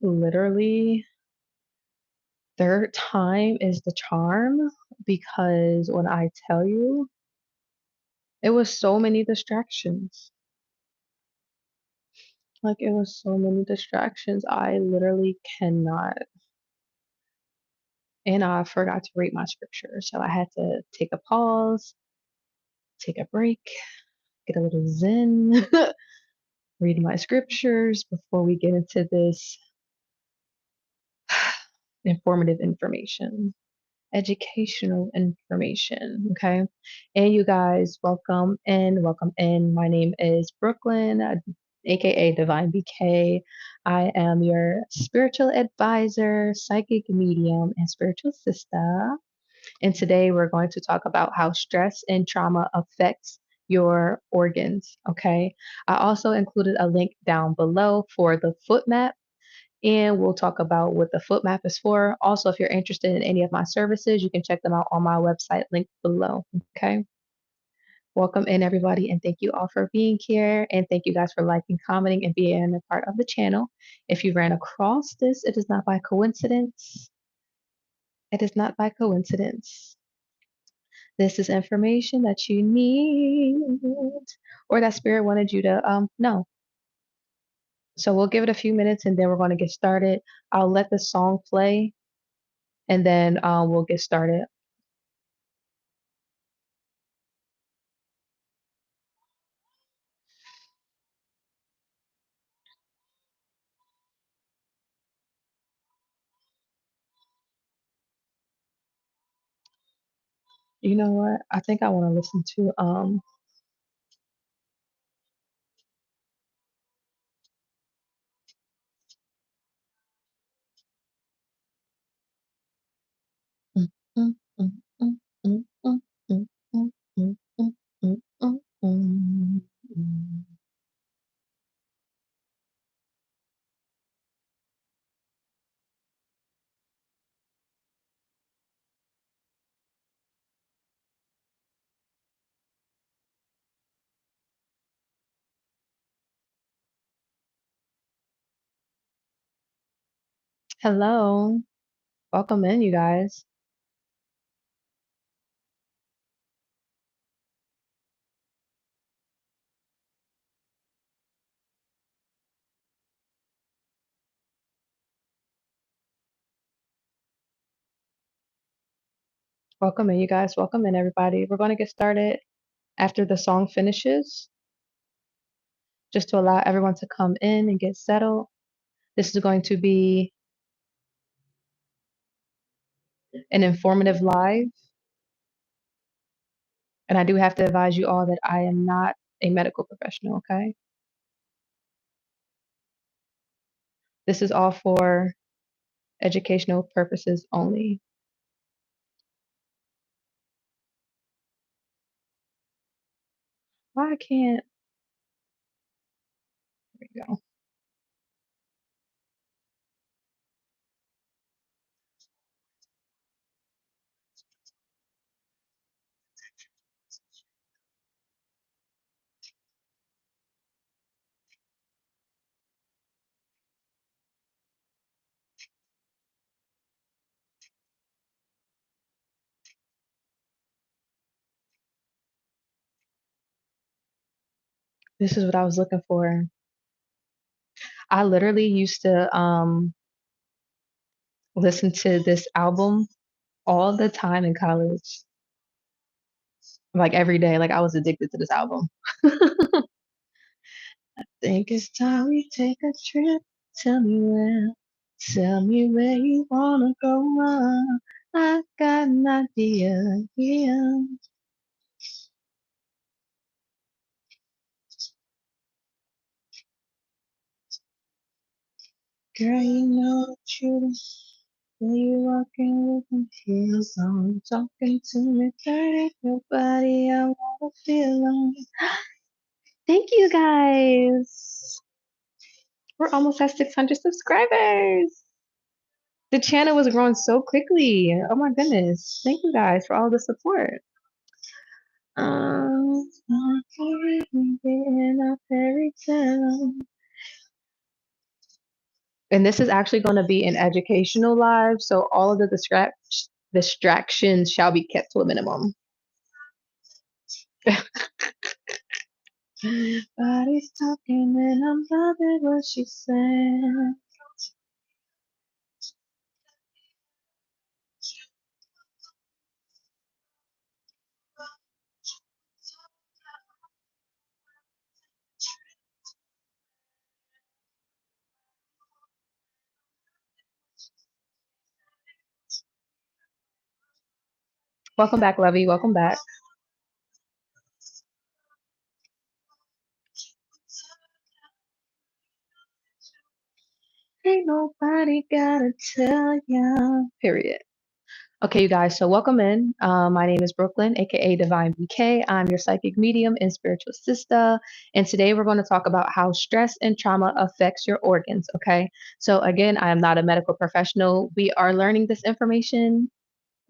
Literally, third time is the charm because when I tell you, it was so many distractions. Like, it was so many distractions. I literally cannot. And I forgot to read my scripture. So I had to take a pause, take a break, get a little zen, read my scriptures before we get into this informative information. Educational information. Okay. And you guys, welcome in. Welcome in. My name is Brooklyn, aka Divine BK. I am your spiritual advisor, psychic medium, and spiritual sister. And today we're going to talk about how stress and trauma affects your organs. Okay. I also included a link down below for the foot map, and we'll talk about what the foot map is for. Also, if you're interested in any of my services, you can check them out on my website linked below. Okay. Welcome in, everybody, and thank you all for being here. And thank you guys for liking, commenting, and being a part of the channel. If you ran across this, it is not by coincidence. It is not by coincidence. This is information that you need or that spirit wanted you to know. So we'll give it a few minutes and then we're going to get started. I'll let the song play and then we'll get started. You know what? I think I want to listen to mm, mm, mm, mm, mm, mm, mm, mm, mm, mm, mm, mm, mm, mm. Hello. Welcome in, you guys. Welcome in, you guys. Welcome in, everybody. We're going to get started after the song finishes, just to allow everyone to come in and get settled. This is going to be an informative live. And I do have to advise you all that I am not a medical professional, okay? This is all for educational purposes only. Why I can't? There we go. This is what I was looking for. I literally used to listen to this album all the time in college, like every day. Like I was addicted to this album. Think it's time we take a trip. Tell me where. Tell me where you wanna go. I got an idea. Yeah. Girl, you know the truth. When you walking with my heels on, talking to me dirty, nobody I wanna feel on. Thank you guys. We're almost at 600 subscribers. The channel was growing so quickly. Oh my goodness. Thank you guys for all the support. In a fairy tale. And this is actually going to be an educational live, so all of the distractions shall be kept to a minimum. Body's talking and I'm loving what she said. Welcome back, Lovey. Welcome back. Ain't nobody gotta tell ya. Period. Okay, you guys, so welcome in. My name is Brooklyn, aka Divine BK. I'm your psychic medium and spiritual sister. And today we're going to talk about how stress and trauma affects your organs. Okay, so again, I am not a medical professional. We are learning this information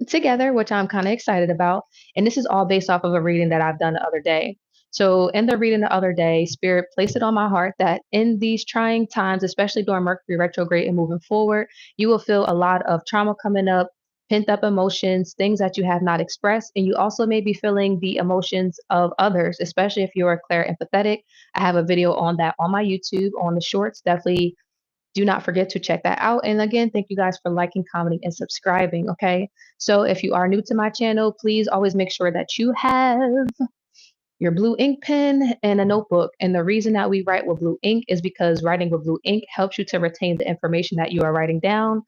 together, which I'm kind of excited about. And this is all based off of a reading that I've done the other day. So, in the reading the other day, Spirit placed it on my heart that in these trying times, especially during Mercury retrograde and moving forward, you will feel a lot of trauma coming up, pent up emotions, things that you have not expressed. And you also may be feeling the emotions of others, especially if you're clair empathetic. I have a video on that on my YouTube on the shorts. Definitely do not forget to check that out. And again, thank you guys for liking, commenting, and subscribing. Okay. So if you are new to my channel, please always make sure that you have your blue ink pen and a notebook. And the reason that we write with blue ink is because writing with blue ink helps you to retain the information that you are writing down.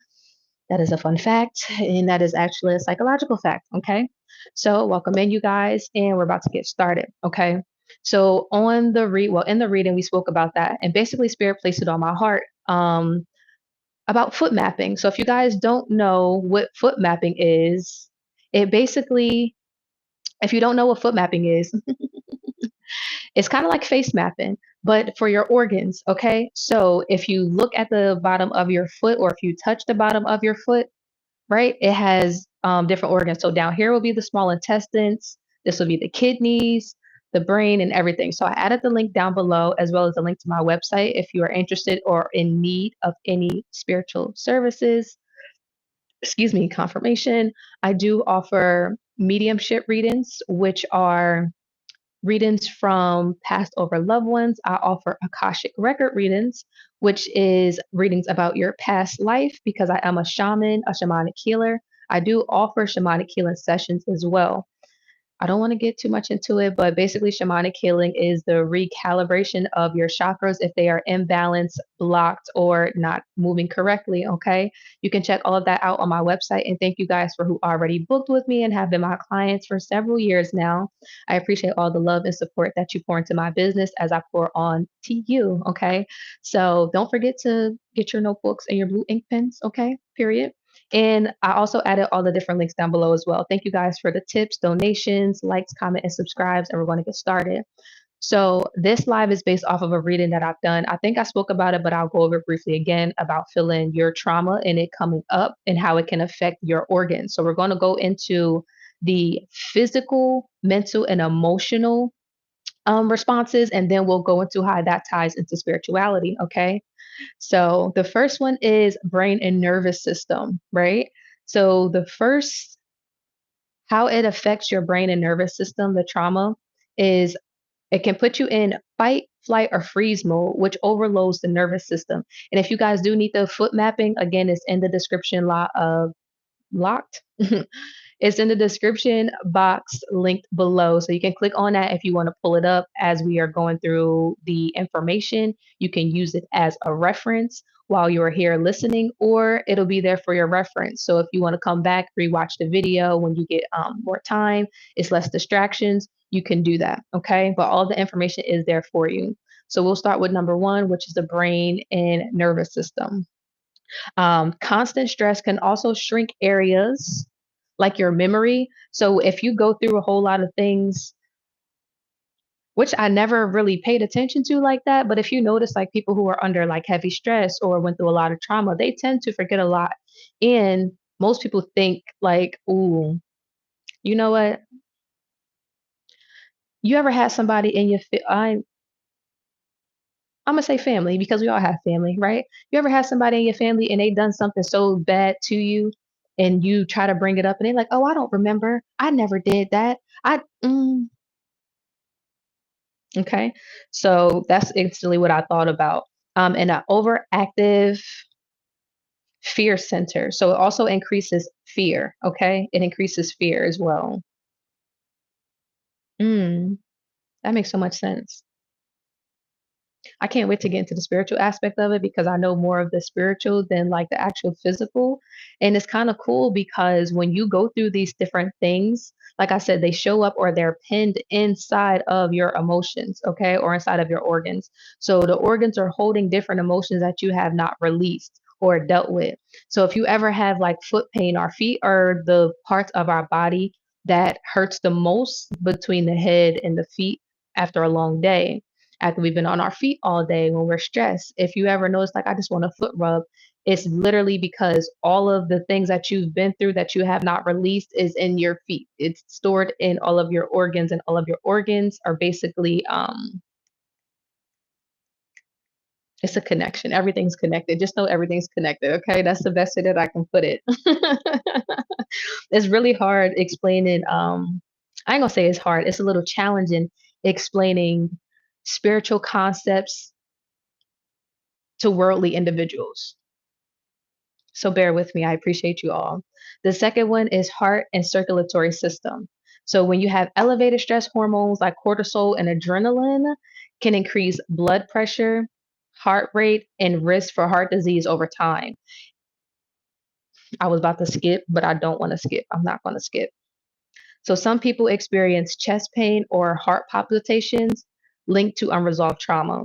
That is a fun fact, and that is actually a psychological fact. Okay. So welcome in, you guys, and we're about to get started. Okay. So in the reading, we spoke about that, and basically, Spirit placed it on my heart. About foot mapping. So if you guys don't know what foot mapping is, it basically, if you don't know what foot mapping is, it's kind of like face mapping, but for your organs. Okay. So if you look at the bottom of your foot, or if you touch the bottom of your foot, right, it has different organs. So down here will be the small intestines. This will be the kidneys, the brain, and everything. So I added the link down below, as well as a link to my website if you are interested or in need of any spiritual services, confirmation. I do offer mediumship readings, which are readings from past over loved ones. I offer Akashic record readings, which is readings about your past life because I am a shaman, a shamanic healer. I do offer shamanic healing sessions as well. I don't want to get too much into it, but basically, shamanic healing is the recalibration of your chakras if they are imbalanced, blocked, or not moving correctly. Okay. You can check all of that out on my website. And thank you guys for who already booked with me and have been my clients for several years now. I appreciate all the love and support that you pour into my business as I pour on to you. Okay. So don't forget to get your notebooks and your blue ink pens. Okay. Period. And I also added all the different links down below as well. Thank you guys for the tips, donations, likes, comment, and subscribes. And we're going to get started. So this live is based off of a reading that I've done. I think I spoke about it, but I'll go over it briefly again about feeling your trauma and it coming up and how it can affect your organs. So we're going to go into the physical, mental, and emotional responses, and then we'll go into how that ties into spirituality. Okay. So the first one is brain and nervous system, right? So the first, how it affects your brain and nervous system, the trauma, is it can put you in fight, flight, or freeze mode, which overloads the nervous system. And if you guys do need the foot mapping, again, it's in the description locked. It's in the description box linked below. So you can click on that if you want to pull it up as we are going through the information. You can use it as a reference while you're here listening, or it'll be there for your reference. So if you want to come back, rewatch the video when you get more time, it's less distractions, you can do that. Okay. But all the information is there for you. So we'll start with number one, which is the brain and nervous system. Constant stress can also shrink areas like your memory. So if you go through a whole lot of things, which I never really paid attention to like that, but if you notice like people who are under like heavy stress or went through a lot of trauma, they tend to forget a lot. And most people think like, ooh, you know what? You ever had somebody in your Imma say family because we all have family, right? You ever had somebody in your family and they done something so bad to you and you try to bring it up and they're like, "Oh, I don't remember. I never did that. I" okay. So that's instantly what I thought about. And an overactive fear center. So it also increases fear, okay? It increases fear as well. Mm, that makes so much sense. I can't wait to get into the spiritual aspect of it because I know more of the spiritual than like the actual physical. And it's kind of cool because when you go through these different things, like I said, they show up or they're pinned inside of your emotions, okay, or inside of your organs. So the organs are holding different emotions that you have not released or dealt with. So if you ever have like foot pain, our feet are the parts of our body that hurts the most between the head and the feet after a long day after we've been on our feet all day when we're stressed. If you ever notice, like, I just want a foot rub, it's literally because all of the things that you've been through that you have not released is in your feet. It's stored in all of your organs, and all of your organs are basically, it's a connection. Everything's connected. Just know everything's connected. Okay. That's the best way that I can put it. It's really hard explaining, I ain't gonna say it's hard. It's a little challenging explaining spiritual concepts to worldly individuals. So bear with me. I appreciate you all. The second one is heart and circulatory system. So when you have elevated stress hormones like cortisol and adrenaline can increase blood pressure, heart rate, and risk for heart disease over time. I was about to skip, but I don't want to skip. I'm not going to skip. So some people experience chest pain or heart palpitations linked to unresolved trauma.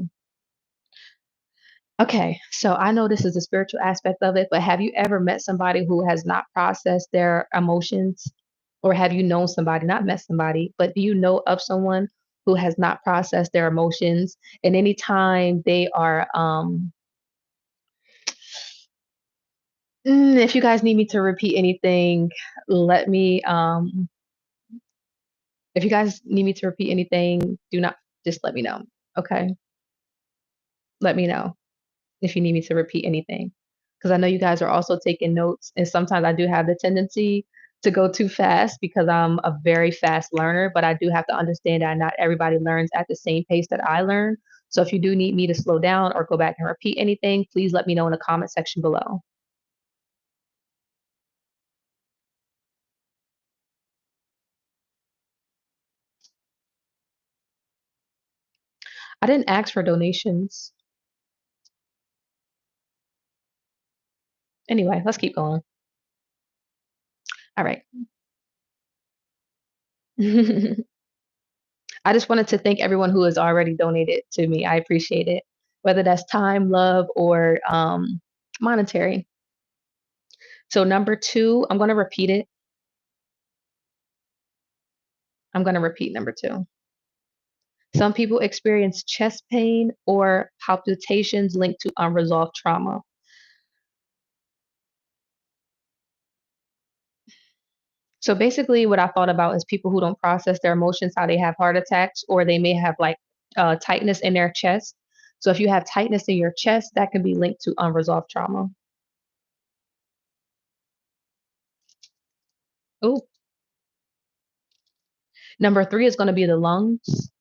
Okay, so I know this is the spiritual aspect of it, but have you ever met somebody who has not processed their emotions? Or have you known somebody, not met somebody, but do you know of someone who has not processed their emotions? And anytime they are, if you guys need me to repeat anything, let me, if you guys need me to repeat anything, do not, just let me know. Okay, let me know if you need me to repeat anything, because I know you guys are also taking notes, and sometimes I do have the tendency to go too fast because I'm a very fast learner, but I do have to understand that not everybody learns at the same pace that I learn. So if you do need me to slow down or go back and repeat anything, please let me know in the comment section below. I didn't ask for donations. Anyway, let's keep going. All right. I just wanted to thank everyone who has already donated to me. I appreciate it, whether that's time, love, or monetary. So number two, I'm going to repeat it. I'm going to repeat number two. Some people experience chest pain or palpitations linked to unresolved trauma. So basically, what I thought about is people who don't process their emotions, how they have heart attacks, or they may have like tightness in their chest. So if you have tightness in your chest, that can be linked to unresolved trauma. Oh, number three is going to be the lungs.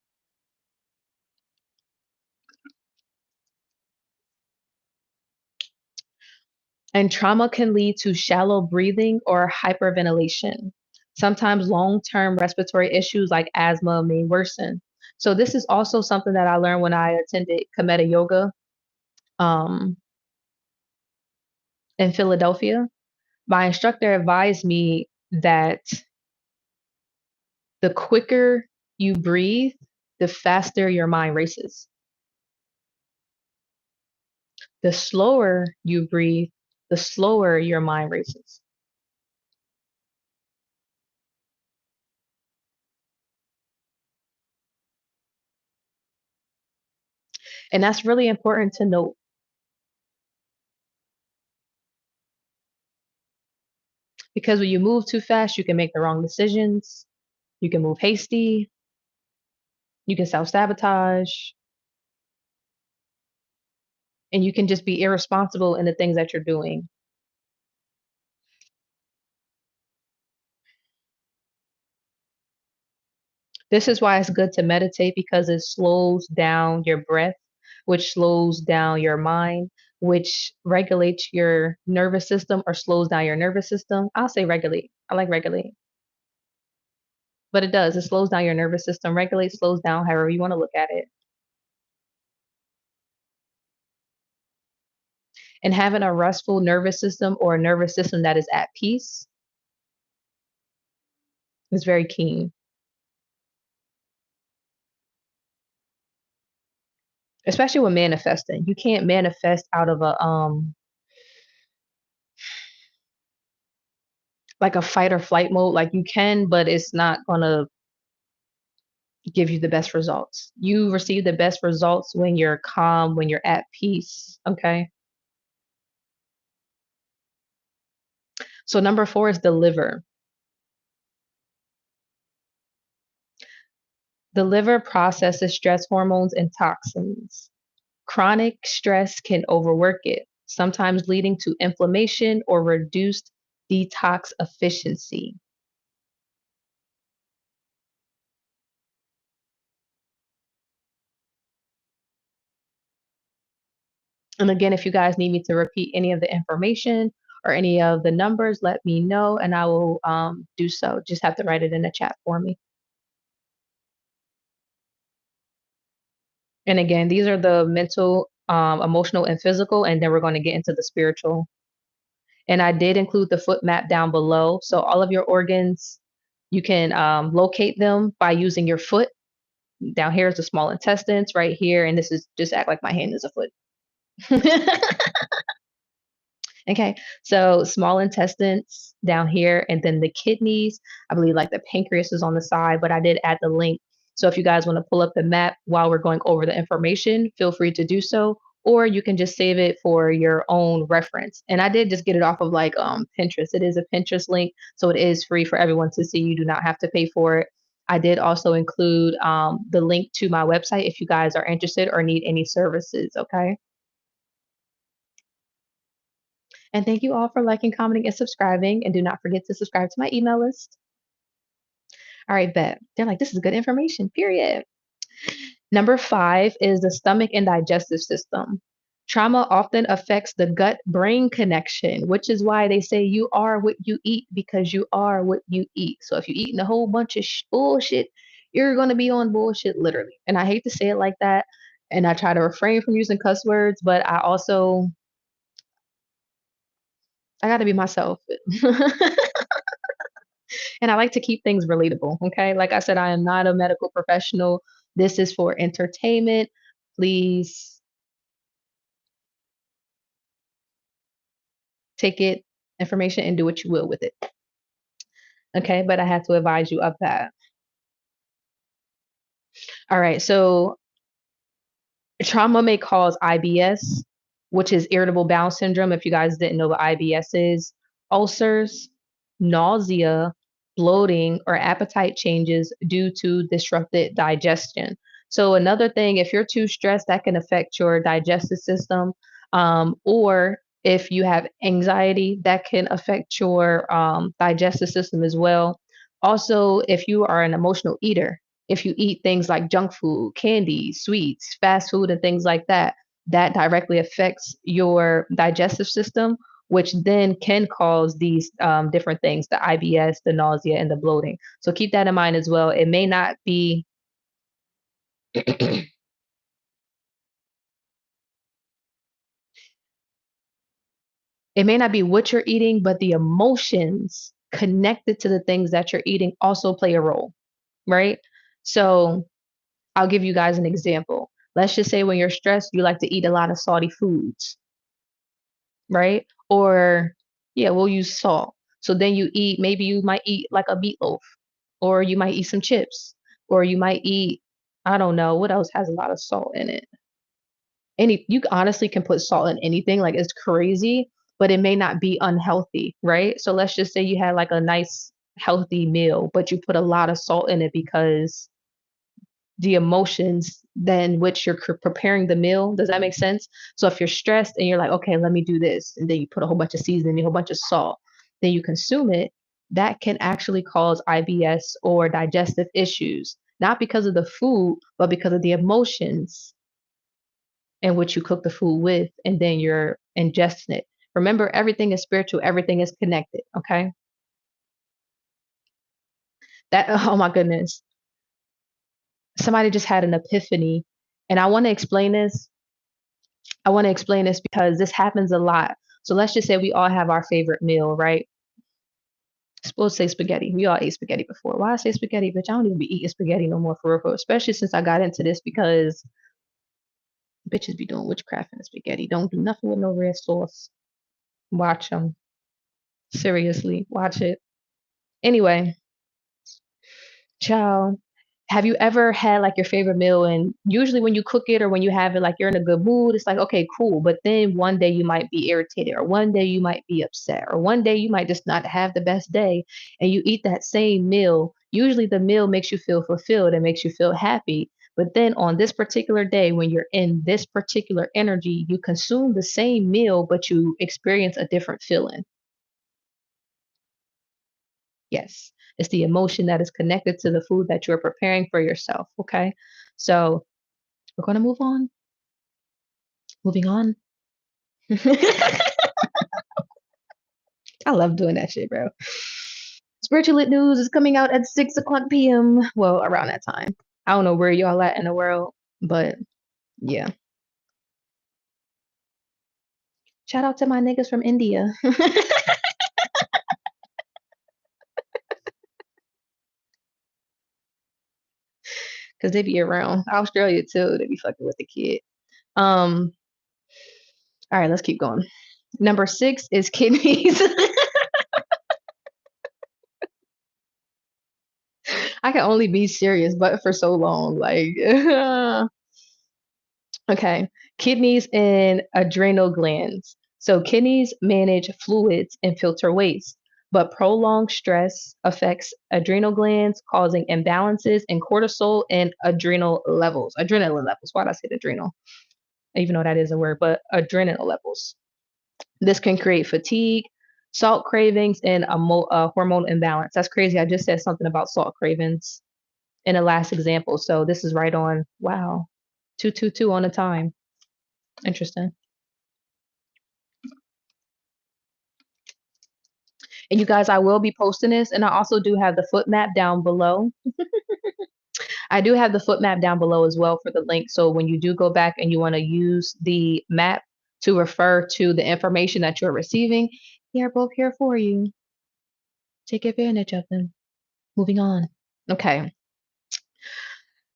And trauma can lead to shallow breathing or hyperventilation. Sometimes long term respiratory issues like asthma may worsen. So, this is also something that I learned when I attended Kometa Yoga um, in Philadelphia. My instructor advised me that the quicker you breathe, the faster your mind races. The slower you breathe, the slower your mind races. And that's really important to note because when you move too fast, you can make the wrong decisions. You can move hasty. You can self sabotage. and you can just be irresponsible in the things that you're doing. This is why it's good to meditate because it slows down your breath, which slows down your mind, which regulates your nervous system or slows down your nervous system. I'll say regulate. I like regulate, but it does. It slows down your nervous system. Regulate slows down, however you want to look at it. And having a restful nervous system or a nervous system that is at peace is very key, especially when manifesting. You can't manifest out of a like a fight or flight mode. Like you can, but it's not gonna give you the best results. You receive the best results when you're calm, when you're at peace. Okay. So number 4 is the liver. The liver processes stress hormones and toxins. Chronic stress can overwork it, sometimes leading to inflammation or reduced detox efficiency. And again, if you guys need me to repeat any of the information or any of the numbers, let me know and I will do so. Just have to write it in the chat for me. And again, these are the mental, emotional, and physical, and then we're going to get into the spiritual. And I did include the foot map down below. So all of your organs, you can locate them by using your foot. Down here is the small intestines, right here, and this is just act like my hand is a foot. Okay, so small intestines down here, and then the kidneys. I believe like the pancreas is on the side, but I did add the link. So if you guys want to pull up the map while we're going over the information, feel free to do so, or you can just save it for your own reference. And I did just get it off of like Pinterest. It is a Pinterest link, so it is free for everyone to see. You do not have to pay for it. I did also include the link to my website if you guys are interested or need any services. Okay. And thank you all for liking, commenting, and subscribing. And do not forget to subscribe to my email list. All right, bet. They're like, this is good information, period. Number 5 is the stomach and digestive system. Trauma often affects the gut brain connection, which is why they say you are what you eat because you are what you eat. So if you're eating a whole bunch of bullshit, you're going to be on bullshit literally. And I hate to say it like that. And I try to refrain from using cuss words, but I got to be myself. And I like to keep things relatable, okay? Like I said, I am not a medical professional. This is for entertainment. Please take it, information, and do what you will with it. Okay, but I had to advise you of that. All right, so trauma may cause IBS, which is irritable bowel syndrome. If you guys didn't know what IBS is, ulcers, nausea, bloating, or appetite changes due to disrupted digestion. So, another thing, if you're too stressed, that can affect your digestive system. Or if you have anxiety, that can affect your digestive system as well. Also, if you are an emotional eater, if you eat things like junk food, candy, sweets, fast food, and things like that, that directly affects your digestive system, which then can cause these different things, the IBS, the nausea, and the bloating. So keep that in mind as well. It may not be it may not be what you're eating, but the emotions connected to the things that you're eating also play a role, right? So I'll give you guys an example. Let's just say when you're stressed, you like to eat a lot of salty foods, right? Or yeah, we'll use salt. So then maybe you might eat like a meatloaf, or you might eat some chips, or you might eat, I don't know, what else has a lot of salt in it? You honestly can put salt in anything, like it's crazy, but it may not be unhealthy, right? So let's just say you had like a nice healthy meal, but you put a lot of salt in it because the emotions than which you're preparing the meal. Does that make sense? So if you're stressed and you're like, okay, let me do this, and then you put a whole bunch of seasoning, a whole bunch of salt, then you consume it, that can actually cause IBS or digestive issues, not because of the food, but because of the emotions in which you cook the food with, and then you're ingesting it. Remember, everything is spiritual, everything is connected. Okay. That, oh my goodness. Somebody just had an epiphany. And I want to explain this because this happens a lot. So let's just say we all have our favorite meal, right? Supposed to say spaghetti. We all ate spaghetti before. Why I say spaghetti, bitch? I don't even be eating spaghetti no more for real, for real. Especially since I got into this because bitches be doing witchcraft in the spaghetti. Don't do nothing with no red sauce. Watch them. Seriously, watch it. Anyway, child, have you ever had like your favorite meal and usually when you cook it or when you have it, like you're in a good mood, it's like, okay, cool. But then one day you might be irritated or one day you might be upset or one day you might just not have the best day and you eat that same meal. Usually the meal makes you feel fulfilled and makes you feel happy. But then on this particular day, when you're in this particular energy, you consume the same meal, but you experience a different feeling. Yes, it's the emotion that is connected to the food that you're preparing for yourself. Okay. So we're going to move on. Moving on. I love doing that shit, bro. Spiritual Lit News is coming out at 6 o'clock p.m. Well, around that time. I don't know where y'all at in the world, but yeah. Shout out to my niggas from India. Because they be around. Australia too. They be fucking with the kid. Um, all right, let's keep going. Number 6 is kidneys. I can only be serious, but for so long. Like, okay, kidneys and adrenal glands. So, kidneys manage fluids and filter waste, but prolonged stress affects adrenal glands, causing imbalances in cortisol and adrenal levels. Adrenaline levels. Why did I say adrenal? Even though that is a word, but adrenal levels. This can create fatigue, salt cravings, and a hormone imbalance. That's crazy. I just said something about salt cravings in the last example. So this is right on. Wow. 222 on the time. Interesting. And you guys, I will be posting this. And I also do have the foot map down below. I do have the foot map down below as well for the link. So when you do go back and you want to use the map to refer to the information that you're receiving, they are both here for you. Take advantage of them. Moving on. Okay.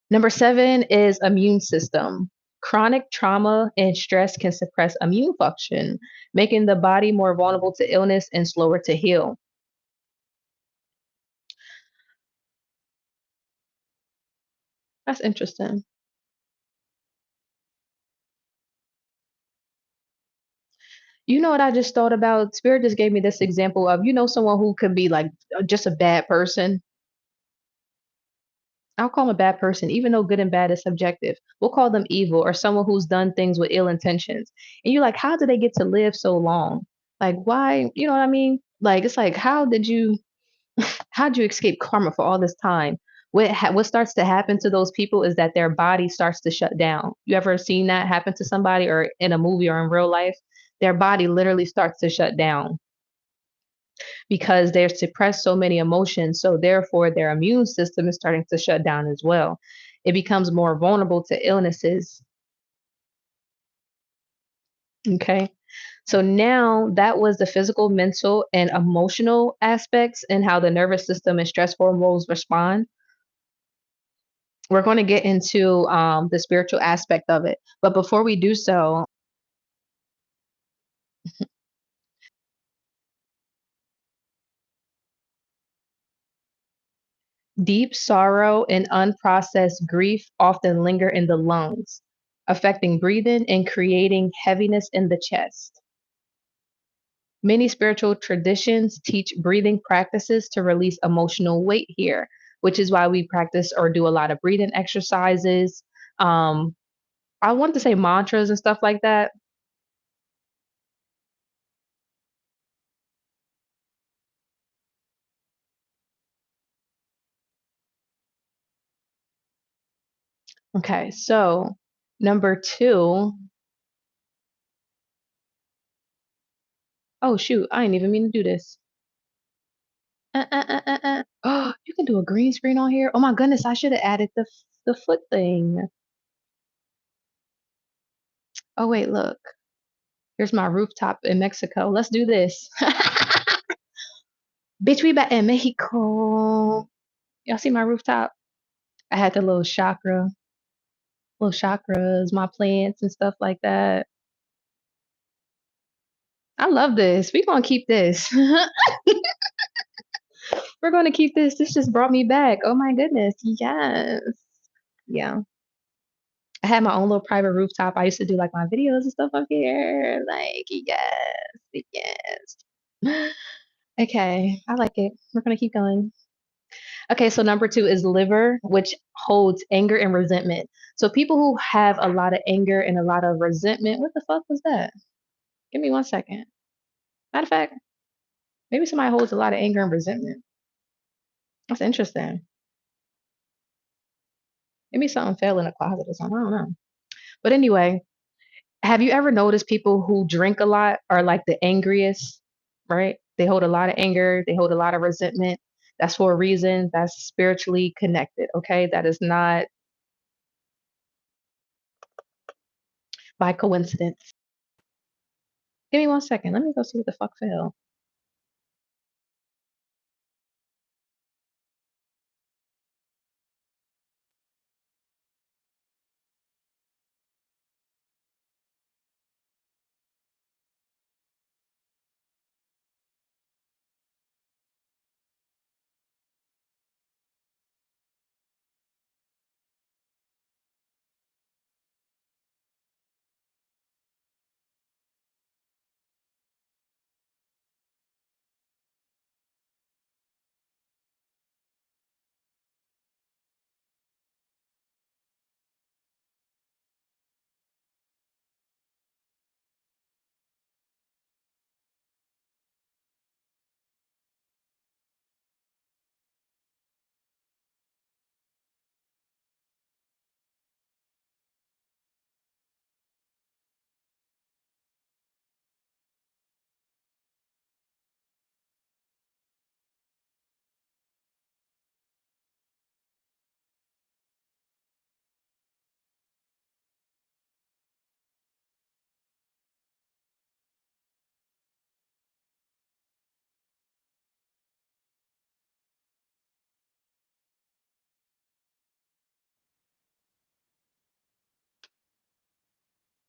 Number 7 is immune system. Chronic trauma and stress can suppress immune function, making the body more vulnerable to illness and slower to heal. That's interesting. You know what I just thought about? Spirit just gave me this example of, someone who could be like just a bad person. I'll call them a bad person, even though good and bad is subjective. We'll call them evil or someone who's done things with ill intentions. And you're like, how did they get to live so long? Like, why? You know what I mean? Like, it's like, how'd you escape karma for all this time? What starts to happen to those people is that their body starts to shut down. You ever seen that happen to somebody or in a movie or in real life? Their body literally starts to shut down because they're suppressed so many emotions. So therefore their immune system is starting to shut down as well. It becomes more vulnerable to illnesses. Okay. So now that was the physical, mental, and emotional aspects and how the nervous system and stress hormones respond. We're going to get into the spiritual aspect of it. But before we do so, deep sorrow and unprocessed grief often linger in the lungs, affecting breathing and creating heaviness in the chest. Many spiritual traditions teach breathing practices to release emotional weight here, which is why we practice or do a lot of breathing exercises. Um, I want to say mantras and stuff like that. Okay, so number two, oh shoot, I didn't even mean to do this. Oh, you can do a green screen on here. Oh my goodness, I should have added the foot thing. Oh wait, look. Here's my rooftop in Mexico. Let's do this. Bitch, we back in Mexico. Y'all see my rooftop? I had the little chakras, my plants and stuff like that. I love this. We're gonna keep this. We're gonna keep this. This just brought me back. Oh my goodness. Yes. Yeah. I had my own little private rooftop. I used to do like my videos and stuff up here. Like, yes, yes. Okay, I like it. We're gonna keep going. Okay, so number two is liver, which holds anger and resentment. So people who have a lot of anger and a lot of resentment, what the fuck was that? Give me 1 second. Matter of fact, maybe somebody holds a lot of anger and resentment. That's interesting. Maybe something fell in the closet or something. I don't know. But anyway, have you ever noticed people who drink a lot are like the angriest, right? They hold a lot of anger, they hold a lot of resentment. That's for a reason. That's spiritually connected, okay? That is not by coincidence. Give me 1 second. Let me go see what the fuck fell.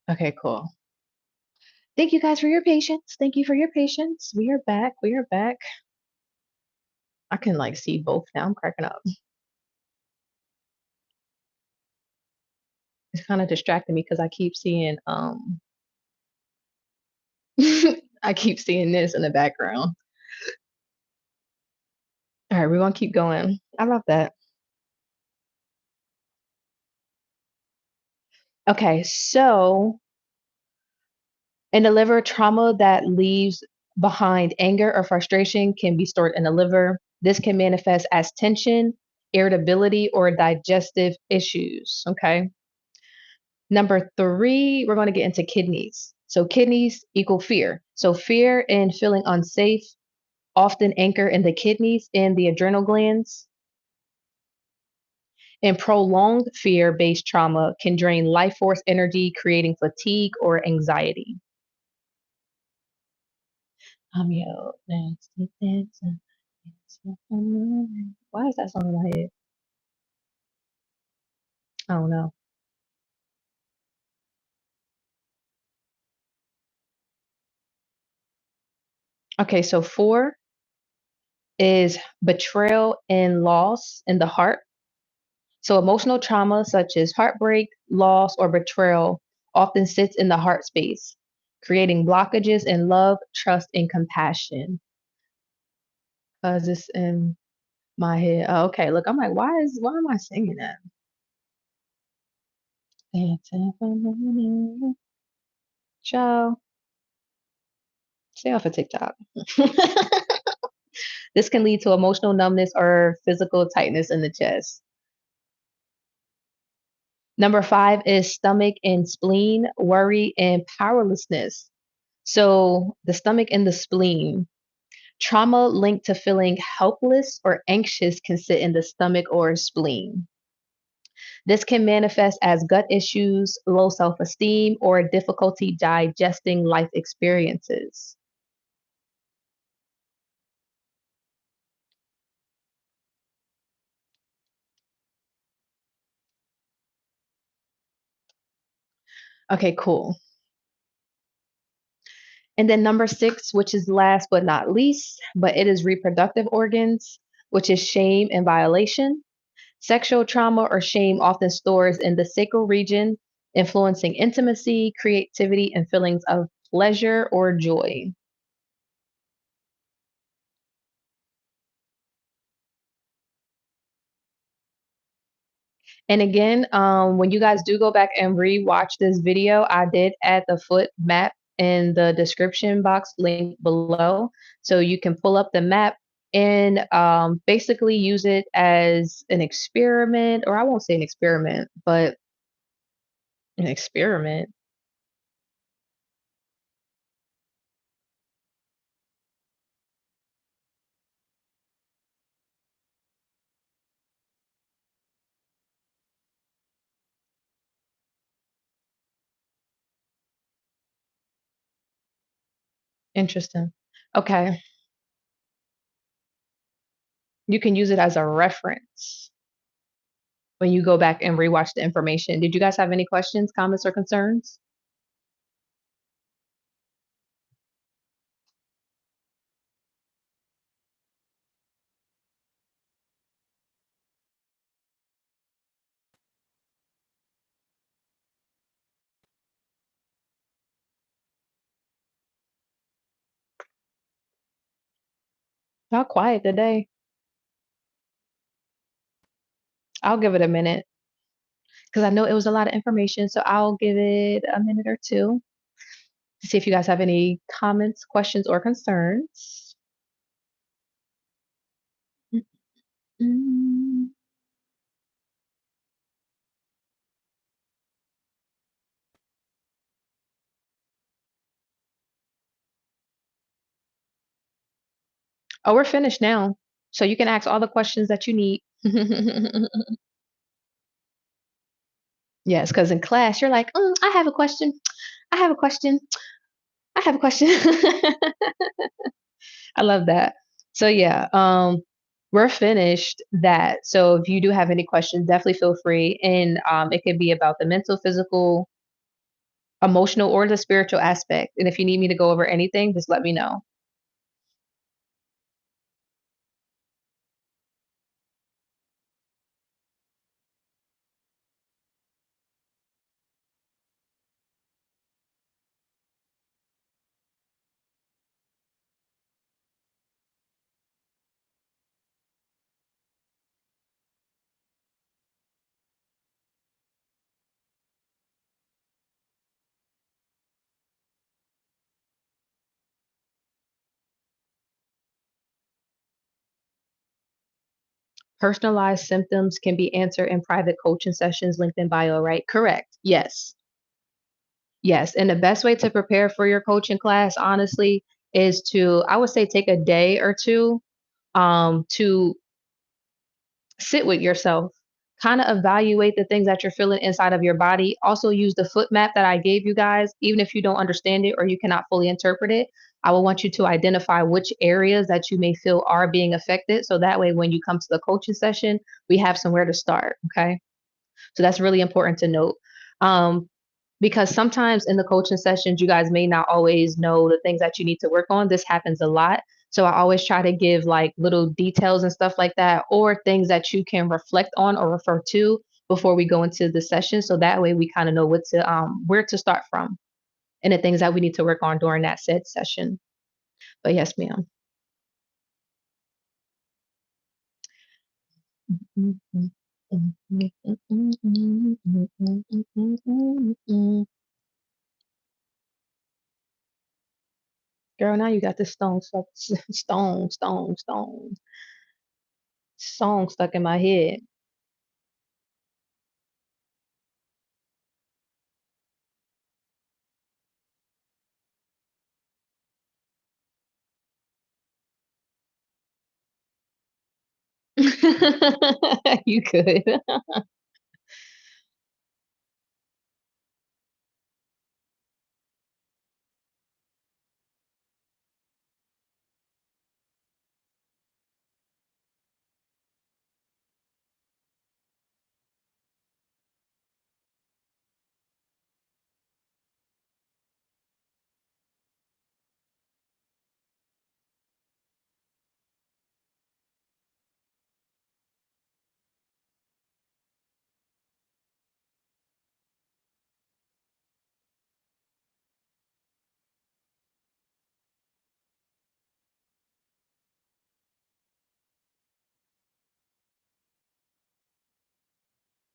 Okay, cool. Thank you guys for your patience. Thank you for your patience. We are back. We are back. I can like see both now. I'm cracking up. It's kind of distracting me because I keep seeing I keep seeing this in the background. All right, we're gonna keep going. I love that. Okay, so in the liver, trauma that leaves behind anger or frustration can be stored in the liver. This can manifest as tension, irritability, or digestive issues. Okay. Number three, we're going to get into kidneys. So, kidneys equal fear. So, fear and feeling unsafe often anchor in the kidneys and the adrenal glands. And prolonged fear based trauma can drain life force energy, creating fatigue or anxiety. I'm your nasty dancer. Why is that song in my head? I don't know. Okay, so four is betrayal and loss in the heart. So emotional trauma such as heartbreak, loss, or betrayal often sits in the heart space, creating blockages in love, trust, and compassion. Because it's in My head. Oh, okay. Look, I'm like, why am I singing that? Dancing for money. Ciao. Stay off of TikTok. This can lead to emotional numbness or physical tightness in the chest. Number 5 is stomach and spleen, worry, and powerlessness. So, the stomach and the spleen. Trauma linked to feeling helpless or anxious can sit in the stomach or spleen. This can manifest as gut issues, low self esteem, or difficulty digesting life experiences. Okay, cool. And then number 6, which is last but not least, but it is reproductive organs, which is shame and violation. Sexual trauma or shame often stores in the sacral region, influencing intimacy, creativity, and feelings of pleasure or joy. And again, when you guys do go back and re-watch this video, I did add the foot map in the description box link below. So you can pull up the map and basically use it as an experiment, or I won't say an experiment, but an experiment. Interesting. Okay. You can use it as a reference when you go back and rewatch the information. Did you guys have any questions, comments, or concerns? Y'all quiet today. I'll give it a minute because I know it was a lot of information. So I'll give it a minute or two to see if you guys have any comments, questions, or concerns. Mm. Oh, we're finished now. So you can ask all the questions that you need. Yes, because in class, you're like, I have a question. I have a question. I have a question. I love that. So yeah, we're finished that. So if you do have any questions, definitely feel free. And it could be about the mental, physical, emotional, or the spiritual aspect. And if you need me to go over anything, just let me know. Personalized symptoms can be answered in private coaching sessions linked in bio, right? Correct. Yes. Yes. And the best way to prepare for your coaching class, honestly, is to, I would say, take a day or two to sit with yourself, kind of evaluate the things that you're feeling inside of your body. Also, use the foot map that I gave you guys, even if you don't understand it or you cannot fully interpret it. I will want you to identify which areas that you may feel are being affected. So that way, when you come to the coaching session, we have somewhere to start. Okay. So that's really important to note. Um, because sometimes in the coaching sessions, you guys may not always know the things that you need to work on. This happens a lot. So I always try to give like little details and stuff like that, or things that you can reflect on or refer to before we go into the session. So that way we kind of know what to where to start from and the things that we need to work on during that said session. But yes, ma'am. Girl, now you got this song stuck in my head. You could.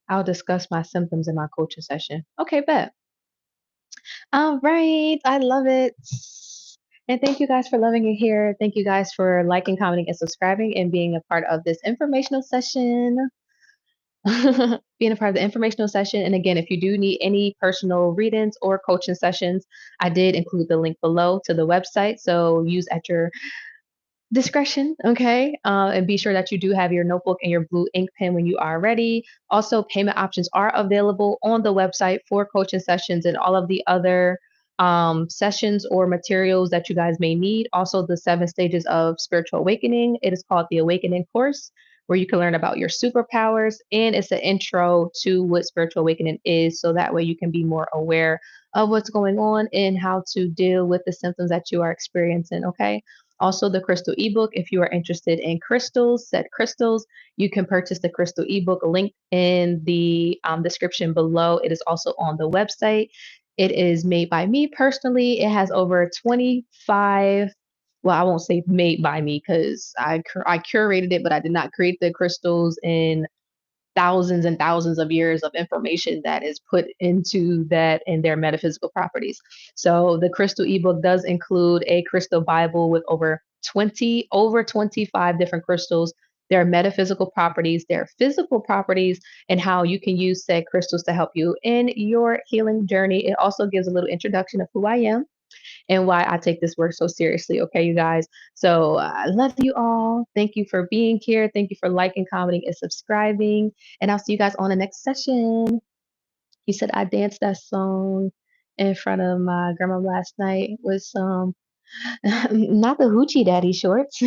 I'll discuss my symptoms in my coaching session. Okay, bet. All right. I love it. And thank you guys for loving it here. Thank you guys for liking, commenting, and subscribing and being a part of this informational session. Being a part of the informational session. And again, if you do need any personal readings or coaching sessions, I did include the link below to the website. So use at your discretion, okay? And be sure that you do have your notebook and your blue ink pen when you are ready. Also, payment options are available on the website for coaching sessions and all of the other sessions or materials that you guys may need. Also, the 7 stages of spiritual awakening. It is called the Awakening course, where you can learn about your superpowers, and it's an intro to what spiritual awakening is, so that way you can be more aware of what's going on and how to deal with the symptoms that you are experiencing. Okay. Also, the crystal ebook. If you are interested in crystals, set crystals, you can purchase the crystal ebook link in the description below. It is also on the website. It is made by me personally. It has over 25. Well, I won't say made by me because I curated it, but I did not create the crystals in thousands and thousands of years of information that is put into that and their metaphysical properties. So the crystal ebook does include a crystal Bible with over 25 different crystals, their metaphysical properties, their physical properties, and how you can use said crystals to help you in your healing journey. It also gives a little introduction of who I am and why I take this work so seriously. Okay, you guys. So I love you all. Thank you for being here. Thank you for liking, commenting, and subscribing. And I'll see you guys on the next session. You said I danced that song in front of my grandma last night with some, not the Hoochie Daddy shorts.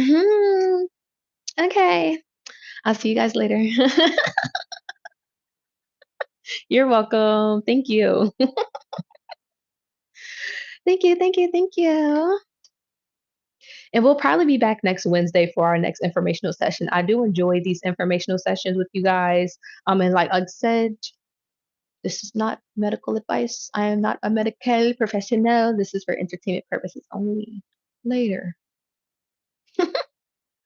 Okay. I'll see you guys later. You're welcome. Thank you. Thank you. Thank you. Thank you. And we'll probably be back next Wednesday for our next informational session. I do enjoy these informational sessions with you guys. And like I said, this is not medical advice. I am not a medical professional. This is for entertainment purposes only. Later.